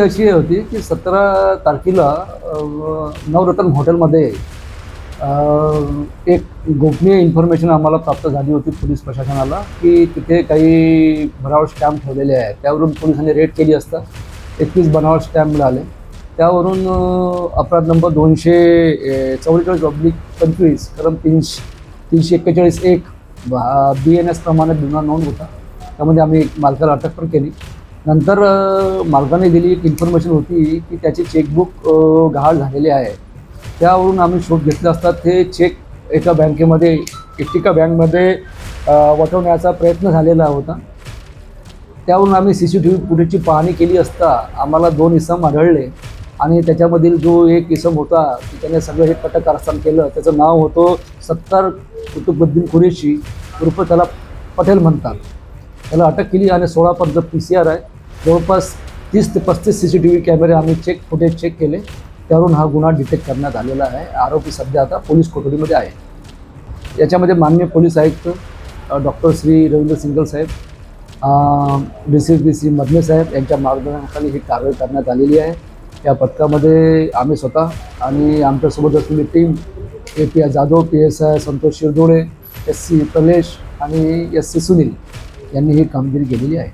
अशी होती की 17 तारखेला नवरत्न हॉटेलमध्ये एक गोपनीय इन्फॉर्मेशन आम्हाला प्राप्त झाली होती पोलीस प्रशासनाला की तिथे काही बनावट स्टॅम्प ठेवलेले आहेत. त्यावरून पोलिसांनी रेड केली असता 21 बनावट स्टॅम्प मिळाले. त्यावरून अपराध नंबर 244/25 कलम 341 BNS प्रमाणे गुन्हा नोंद होता. त्यामध्ये आम्ही मालकाला अटक पण केली. नंतर मालकाने दिली एक इन्फॉर्मेशन होती की त्याचे चेकबुक गहाळ झालेले आहे. त्यावरून आम्ही शोध घेतला असता ते चेक एका बँकेमध्ये एका बँकमध्ये वटवण्याचा प्रयत्न झालेला होता. त्यावरून आम्ही CCTV फुटेजची पाहणी केली असता आम्हाला 2 इसम आढळले आणि त्याच्यामधील जो एक इसम होता की त्याने सगळं हे कट कारस्थान केलं. त्याचं नाव होतं सत्तार कुतुबुद्दीन कुरेशी उर्फ त्याला पटेल म्हणतात. त्याला अटक केली आणि 16 PCR आहे. जवळपास 30 ते 35 CCTV कॅमेरे आम्ही फुटेज चेक केले. त्यावरून हा गुन्हा डिटेक्ट करण्यात आलेला आहे. आरोपी सध्या आता पोलीस कोठडीमध्ये आहे. याच्यामध्ये माननीय पोलीस आयुक्त डॉक्टर श्री रवींद्र सिंगल साहेब, DCPC मदने साहेब यांच्या मार्गदर्शनाखाली ही कारवाई करण्यात आलेली आहे. या पथकामध्ये आम्ही स्वतः आणि आमच्यासोबत असलेली team API Jadhav, PSI Santosh Shirdole, SC Kalesh आणि SC सुनील यांनी ही कामगिरी केलेली आहे.